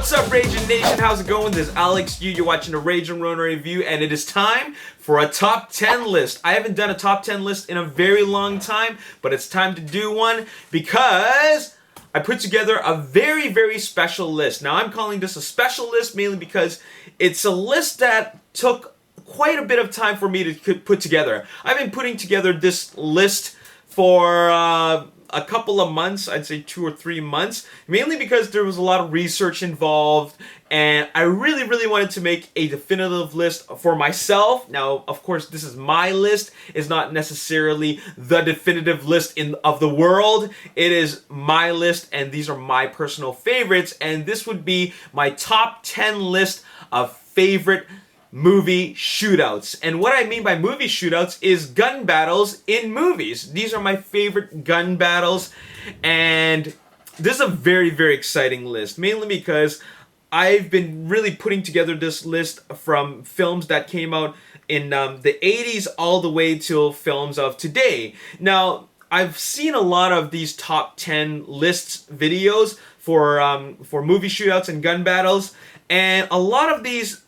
What's up, Ragin Nation? How's it going? This is Alex. You're watching a Ragin Ronin review, and it is time for a top 10 list. I haven't done a top 10 list in a very long time, but it's time to do one because I put together a very, very special list. Now, I'm calling this a special list mainly because it's a list that took quite a bit of time for me to put together. I've been putting together this list for a couple of months, I'd say 2 or 3 months, mainly because there was a lot of research involved, and I really, really wanted to make a definitive list for myself. Now, of course, this is my list. It's not necessarily the definitive list of the world. It is my list, and these are my personal favorites, and this would be my top 10 list of favorite movie shootouts. And what I mean by movie shootouts is gun battles in movies. These are my favorite gun battles, and this is a very, very exciting list, mainly because I've been really putting together this list from films that came out in the 80s all the way till films of today. Now, I've seen a lot of these top 10 lists videos for movie shootouts and gun battles, and a lot of these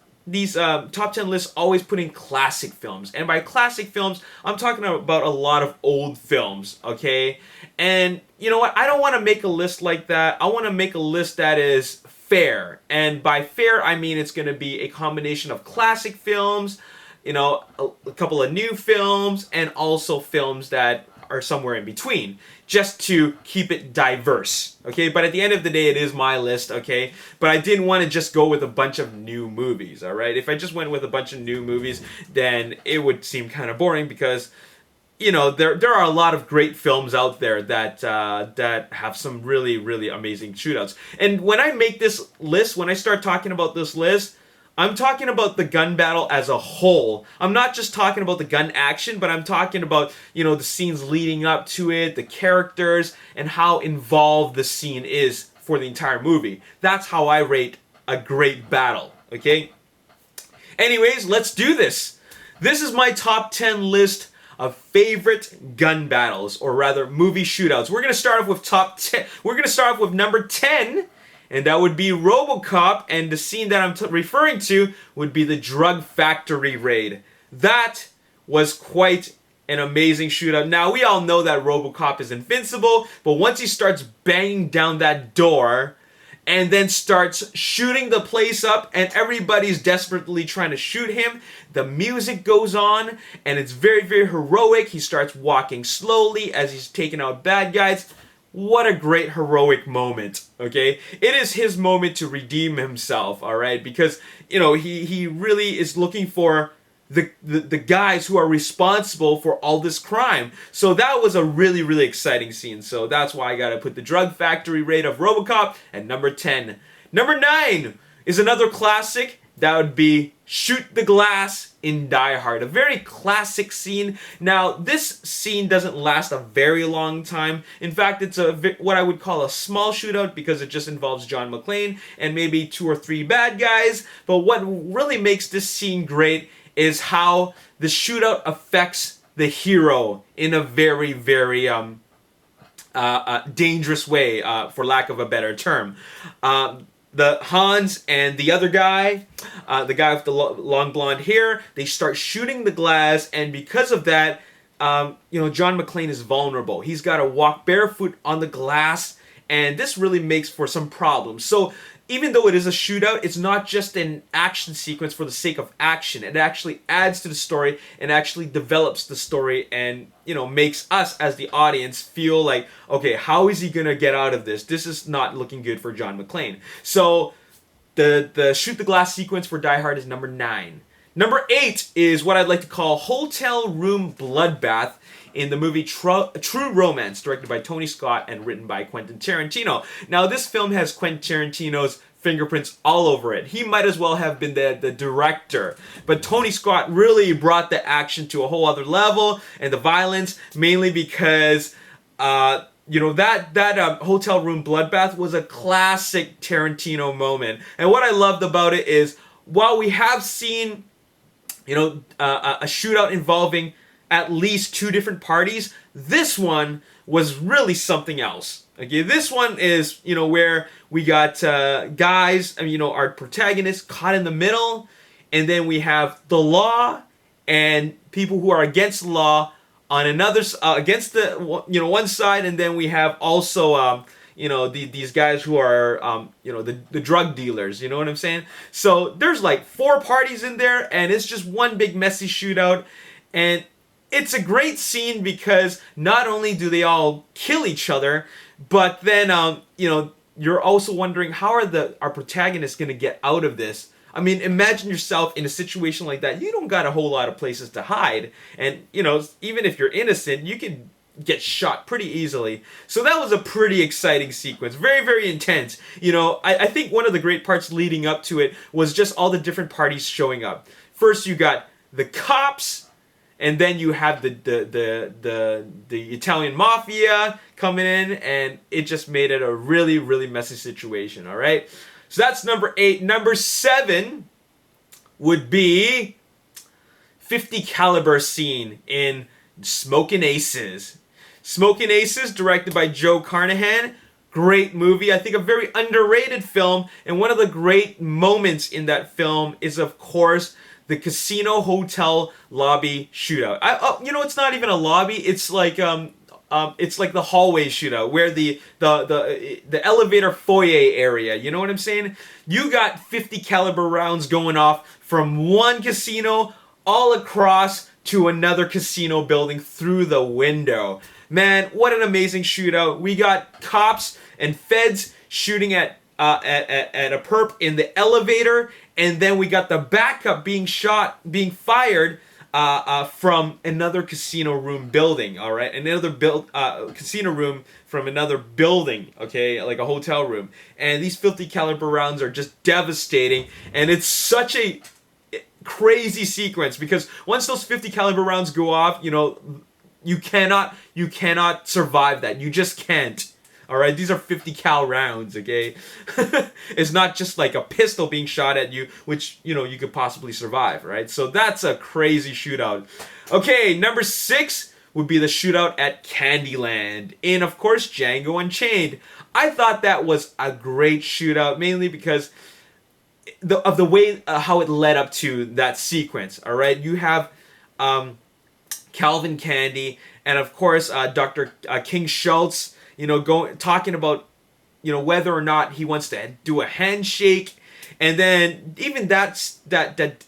top 10 lists always put in classic films. And by classic films, I'm talking about a lot of old films, okay? And you know what? I don't want to make a list like that. I want to make a list that is fair. And by fair, I mean it's going to be a combination of classic films, you know, a couple of new films, and also films that are somewhere in between, just to keep it diverse, okay? But at the end of the day, it is my list, okay? But I didn't want to just go with a bunch of new movies, all right? If I just went with a bunch of new movies, then it would seem kind of boring because, you know, there are a lot of great films out there that that have some really, really amazing shootouts. And when I make this list, when I start talking about this list, I'm talking about the gun battle as a whole. I'm not just talking about the gun action, but I'm talking about, you know, the scenes leading up to it, the characters, and how involved the scene is for the entire movie. That's how I rate a great battle, okay? Anyways, let's do this. This is my top 10 list of favorite gun battles, or rather movie shootouts. We're going to start off with top 10. We're going to start off with number 10. And that would be Robocop, and the scene that I'm referring to would be the drug factory raid. That was quite an amazing shootout. Now, we all know that Robocop is invincible, but once he starts banging down that door and then starts shooting the place up and everybody's desperately trying to shoot him, the music goes on and it's very, very heroic. He starts walking slowly as he's taking out bad guys. What a great heroic moment, okay? It is his moment to redeem himself, all right? Because, you know, he really is looking for the guys who are responsible for all this crime. So that was a really, really exciting scene. So that's why I gotta put the drug factory raid of Robocop at number 10. Number 9 is another classic. That would be Shoot the Glass in Die Hard. A very classic scene. Now, this scene doesn't last a very long time. In fact, it's what I would call a small shootout because it just involves John McClane and maybe 2 or 3 bad guys. But what really makes this scene great is how the shootout affects the hero in a very, very dangerous way, for lack of a better term. The Hans and the other guy, the guy with the long blonde hair, they start shooting the glass, and because of that, you know, John McClane is vulnerable. He's got to walk barefoot on the glass, and this really makes for some problems. So even though it is a shootout, it's not just an action sequence for the sake of action. It actually adds to the story and actually develops the story and, you know, makes us as the audience feel like, okay, how is he going to get out of this? This is not looking good for John McClane. So the shoot the glass sequence for Die Hard is number 9. Number 8 is what I'd like to call Hotel Room Bloodbath in the movie True Romance, directed by Tony Scott and written by Quentin Tarantino. Now, this film has Quentin Tarantino's fingerprints all over it. He might as well have been the director. But Tony Scott really brought the action to a whole other level, and the violence, mainly because you know, that Hotel Room Bloodbath was a classic Tarantino moment. And what I loved about it is, while we have seen, you know, a shootout involving at least 2 different parties, this one was really something else. Okay, this one is, you know, where we got guys, you know, our protagonists caught in the middle, and then we have the law and people who are against the law on another, against the, you know, one side, and then we have also, you know, these guys who are, you know, the drug dealers, you know what I'm saying? So there's like 4 parties in there, and it's just one big messy shootout, and it's a great scene because not only do they all kill each other, but then, you know, you're also wondering how are our protagonists going to get out of this? I mean, imagine yourself in a situation like that. You don't got a whole lot of places to hide, and, you know, even if you're innocent, you can get shot pretty easily. So that was a pretty exciting sequence. Very, very intense. You know, I think one of the great parts leading up to it was just all the different parties showing up. First, you got the cops, and then you have the Italian mafia coming in, and it just made it a really, really messy situation, all right? So that's number 8. Number 7 would be 50 caliber scene in Smokin Aces. Smokin Aces, directed by Joe Carnahan. Great movie. I think a very underrated film, and one of the great moments in that film is, of course, the casino hotel lobby shootout. You know, it's not even a lobby. It's like the hallway shootout where the elevator foyer area. You know what I'm saying? You got 50 caliber rounds going off from one casino all across to another casino building through the window. Man, what an amazing shootout. We got cops and feds shooting at a perp in the elevator, and then we got the backup being fired from another casino room building, all right? Another casino room from another building, okay? Like a hotel room. And these 50 caliber rounds are just devastating, and it's such a crazy sequence because once those 50 caliber rounds go off, you know, you cannot survive that. You just can't. All right, these are 50 cal rounds, okay? It's not just like a pistol being shot at you, which, you know, you could possibly survive, right? So that's a crazy shootout. Okay, number 6 would be the shootout at Candyland in, of course, Django Unchained. I thought that was a great shootout, mainly because of the way how it led up to that sequence, all right? You have Calvin Candy and, of course, Dr. King Schultz, you know, talking about, you know, whether or not he wants to do a handshake. And then even that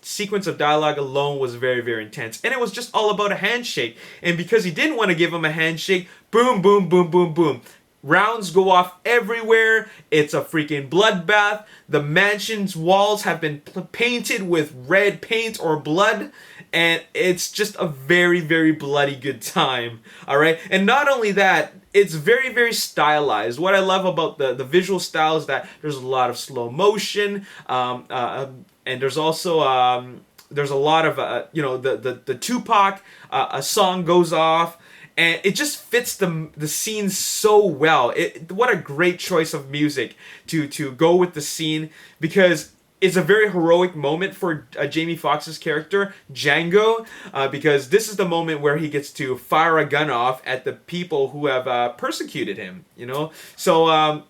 sequence of dialogue alone was very, very intense. And it was just all about a handshake. And because he didn't want to give him a handshake, boom, boom, boom, boom, boom. Rounds go off everywhere. It's a freaking bloodbath. The mansion's walls have been painted with red paint or blood. And it's just a very, very bloody good time. All right. And not only that, it's very, very stylized. What I love about the visual style is that there's a lot of slow motion. And there's also, there's a lot of, you know, the Tupac, a song goes off. And it just fits the scene so well. What a great choice of music to go with the scene, because it's a very heroic moment for Jamie Foxx's character, Django, because this is the moment where he gets to fire a gun off at the people who have persecuted him, you know? So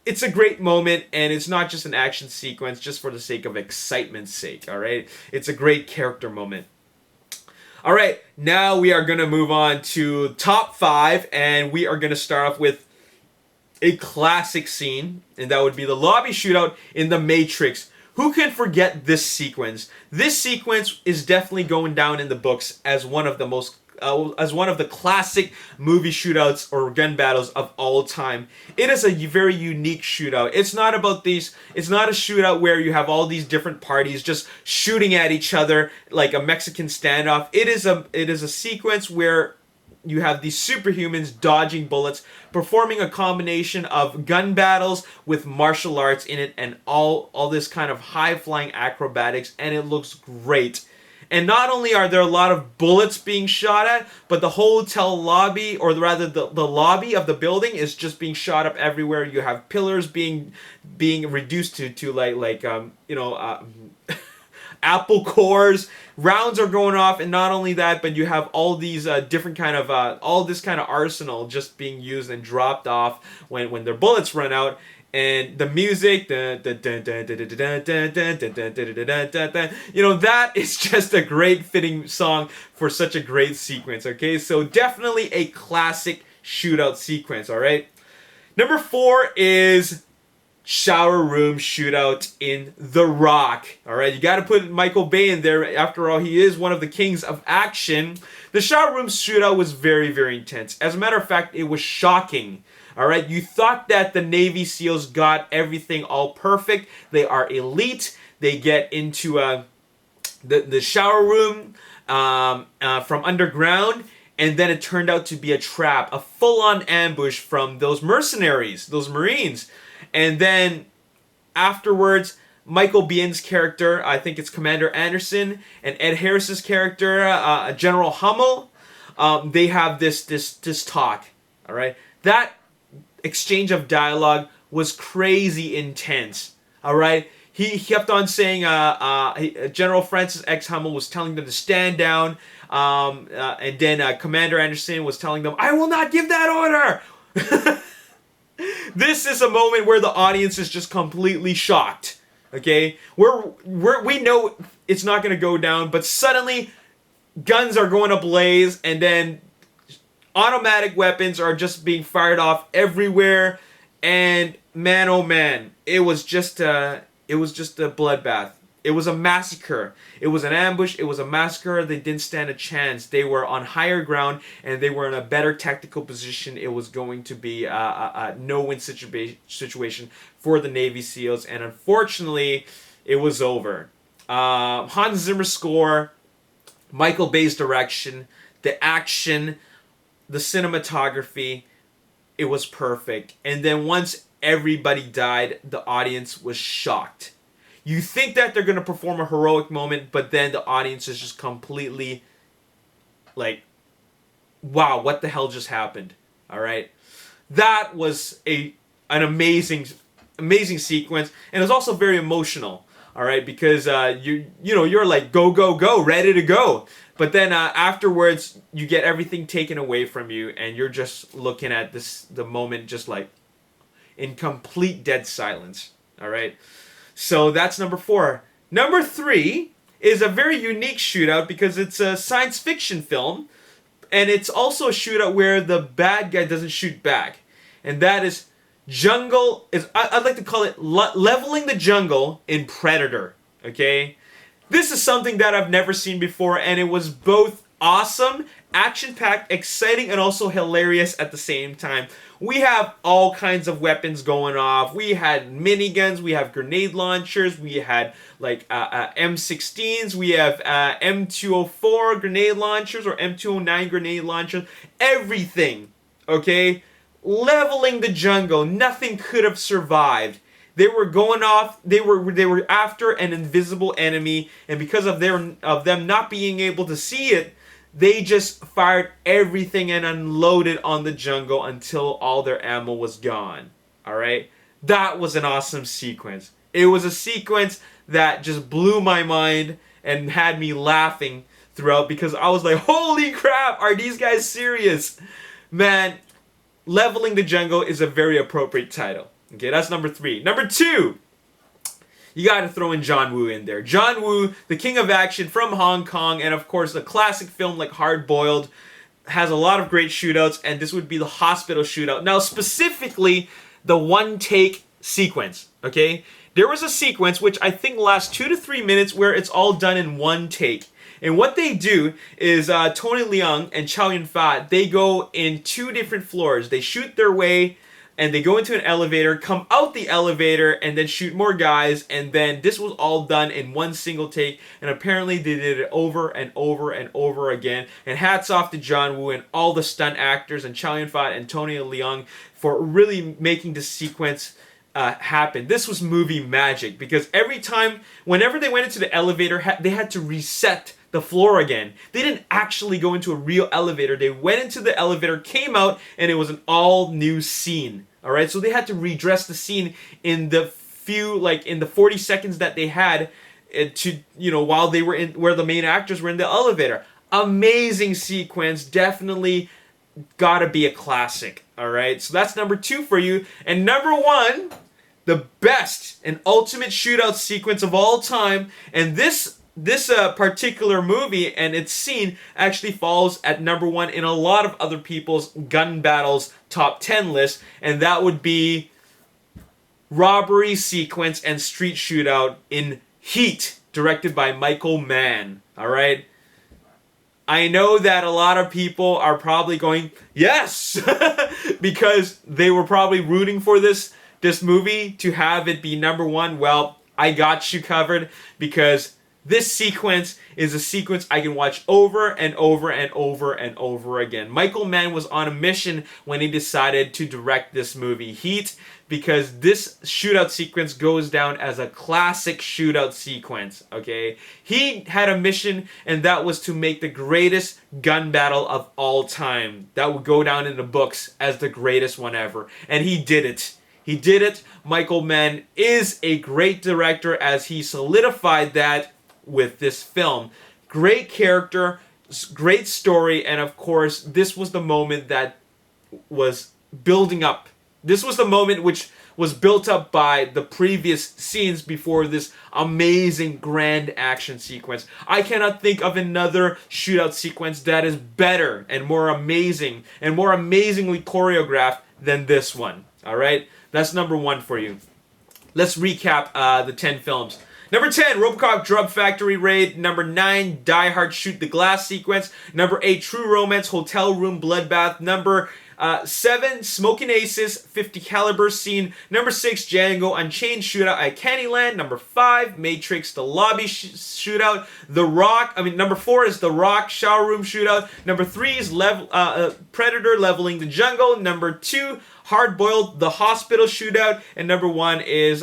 it's a great moment, and it's not just an action sequence just for the sake of excitement's sake, all right? It's a great character moment. All right, now we are going to move on to top 5, and we are going to start off with a classic scene, and that would be the lobby shootout in The Matrix. Who can forget this sequence? This sequence is definitely going down in the books as one of the most as one of the classic movie shootouts or gun battles of all time. It is a very unique shootout. It's not about these. It's not a shootout where you have all these different parties just shooting at each other like a Mexican standoff. It is a sequence where you have these superhumans dodging bullets, performing a combination of gun battles with martial arts in it, and all this kind of high-flying acrobatics, and it looks great. And not only are there a lot of bullets being shot at, but the hotel lobby, or rather the lobby of the building, is just being shot up everywhere. You have pillars being reduced to like apple cores, rounds are going off, and not only that, but you have all these different kind of all this kind of arsenal just being used and dropped off when their bullets run out. And the music, you know, that is just a great fitting song for such a great sequence, okay? So definitely a classic shootout sequence, all right? Number 4 is shower room shootout in The Rock, all right? You got to put Michael Bay in there. After all, he is one of the kings of action. The shower room shootout was very, very intense. As a matter of fact, it was shocking. All right, you thought that the Navy SEALs got everything all perfect. They are elite. They get into the shower room from underground, and then it turned out to be a trap, a full-on ambush from those mercenaries, those Marines. And then afterwards, Michael Biehn's character, I think it's Commander Anderson, and Ed Harris's character, General Hummel, they have this talk. All right, that exchange of dialogue was crazy intense. All right, he kept on saying General Francis X. Hummel was telling them to stand down, and then Commander Anderson was telling them, "I will not give that order." This is a moment where the audience is just completely shocked. Okay, we know it's not going to go down, but suddenly guns are going ablaze, and then automatic weapons are just being fired off everywhere, and man, oh man, it was just a bloodbath. It was a massacre. It was an ambush. It was a massacre. They didn't stand a chance. They were on higher ground, and they were in a better tactical position. It was going to be a no-win situation for the Navy SEALs, and unfortunately, it was over. Hans Zimmer's score, Michael Bay's direction, the action, the cinematography, it was perfect. And then once everybody died, the audience was shocked. You think that they're going to perform a heroic moment, but then the audience is just completely like, wow, what the hell just happened? All right. That was an amazing sequence, and it was also very emotional. All right, because you're like go, ready to go. But then afterwards, you get everything taken away from you, and you're just looking at the moment just like in complete dead silence. All right, so that's number 4. Number 3 is a very unique shootout because it's a science fiction film, and it's also a shootout where the bad guy doesn't shoot back, and that is I'd like to call it leveling the jungle in Predator. Okay. This is something that I've never seen before, and it was both awesome, action-packed, exciting, and also hilarious at the same time. We have all kinds of weapons going off. We had miniguns, we have grenade launchers, we had like M16s, we have M204 grenade launchers or M209 grenade launchers, everything, okay? Leveling the jungle, nothing could have survived. They were going off. They were after an invisible enemy, and because of them not being able to see it, they just fired everything and unloaded on the jungle until all their ammo was gone. All right, that was an awesome sequence. It was a sequence that just blew my mind and had me laughing throughout because I was like, "Holy crap! Are these guys serious?" Man, Leveling the Jungle is a very appropriate title. Okay, that's number 3. Number 2, you got to throw in John Woo in there. John Woo, the king of action from Hong Kong, and of course a classic film like Hard Boiled has a lot of great shootouts, and this would be the hospital shootout. Now, specifically, the one-take sequence, okay? There was a sequence which I think lasts 2 to 3 minutes where it's all done in one take. And what they do is Tony Leung and Chow Yun-fat, they go in 2 different floors. They shoot their way, and they go into an elevator, come out the elevator, and then shoot more guys, and then this was all done in one single take, and apparently they did it over and over and over again, and hats off to John Woo and all the stunt actors, and Chow Yun-fat and Tony Leung for really making this sequence happen. This was movie magic, because whenever they went into the elevator, they had to reset the floor again. They didn't actually go into a real elevator. They went into the elevator, came out, and it was an all new scene. All right, so they had to redress the scene in the 40 seconds that they had. while they were in, where the main actors were in the elevator. Amazing sequence, definitely gotta be a classic. All right, so that's number 2 for you, and number 1, the best and ultimate shootout sequence of all time, and this particular movie and its scene actually falls at number 1 in a lot of other people's gun battles top 10 list, and that would be robbery sequence and street shootout in Heat, directed by Michael Mann. All right, I know that a lot of people are probably going yes because they were probably rooting for this movie to have it be number 1. Well, I got you covered, because this sequence is a sequence I can watch over and over and over and over again. Michael Mann was on a mission when he decided to direct this movie, Heat, because this shootout sequence goes down as a classic shootout sequence, okay? He had a mission, and that was to make the greatest gun battle of all time. That would go down in the books as the greatest one ever. And he did it. He did it. Michael Mann is a great director, as he solidified that with this film. Great character, great story, and of course, this was the moment that was building up. This was the moment which was built up by the previous scenes before this amazing grand action sequence. I cannot think of another shootout sequence that is better and more amazing and more amazingly choreographed than this one. All right? That's number 1 for you. Let's recap the 10 films. Number 10, Robocop Drug Factory Raid. Number 9, Die Hard Shoot the Glass sequence. Number 8, True Romance Hotel Room Bloodbath. Number 7, Smokin Aces 50 caliber scene. Number 6, Django Unchained Shootout at Candyland. Number 5, Matrix The Lobby Shootout. Number 4 is The Rock Shower Room Shootout. Number 3 is Predator Leveling the Jungle. Number 2, Hard Boiled The Hospital Shootout. And number 1 is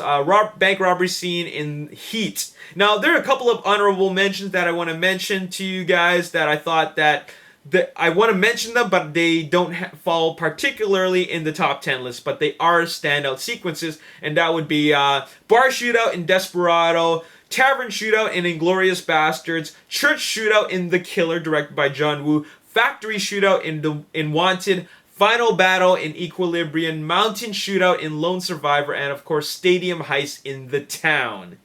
bank robbery scene in Heat. Now, there are a couple of honorable mentions that I want to mention to you guys that I thought that I want to mention them, but they don't fall particularly in the top 10 list, but they are standout sequences, and that would be Bar Shootout in Desperado, Tavern Shootout in Inglourious Bastards, Church Shootout in The Killer, directed by John Woo, Factory Shootout in Wanted, Final Battle in Equilibrium, Mountain Shootout in Lone Survivor, and of course Stadium Heist in The Town.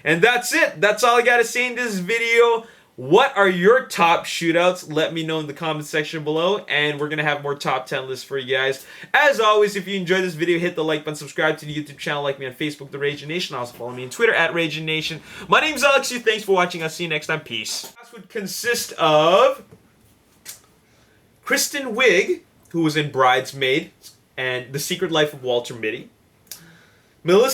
And that's it. That's all I got to say in this video. What are your top shootouts? Let me know in the comment section below, and we're going to have more top 10 lists for you guys. As always, if you enjoyed this video, hit the like button, subscribe to the YouTube channel, like me on Facebook, The Ragin Nation. Also follow me on Twitter, @Ragin Nation. My name's Alex. Thanks for watching. I'll see you next time. Peace. This would consist of Kristen Wiig, who was in Bridesmaid and The Secret Life of Walter Mitty, Melissa